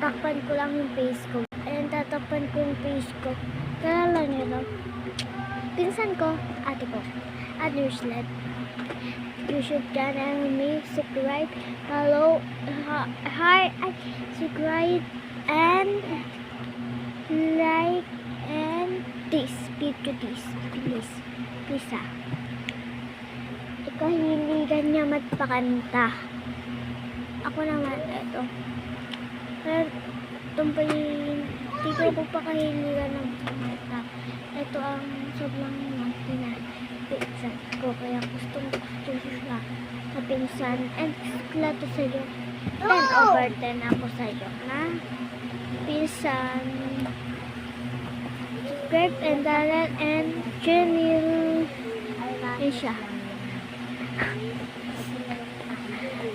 tatakpan ko lang yung face ko. Ayan, tatakpan ko yung face ko. Kalala niyo no? Pinsan ko, ate ko. At Urslet. YouTube channel me, subscribe, follow, subscribe, and like, and this video, please. Please ah. Ikahiligan niya magpakanta. Ako naman, eto. Pero, hindi ko pa kahiligan ng pagkakanta. Ito ang sobrang pinsan ko. Kaya gustong siya sa pinsan. And sila to sa'yo. 10/10 ako sa'yo. Na pinsan. Subscribe and Darren and Jenny. Yun siya.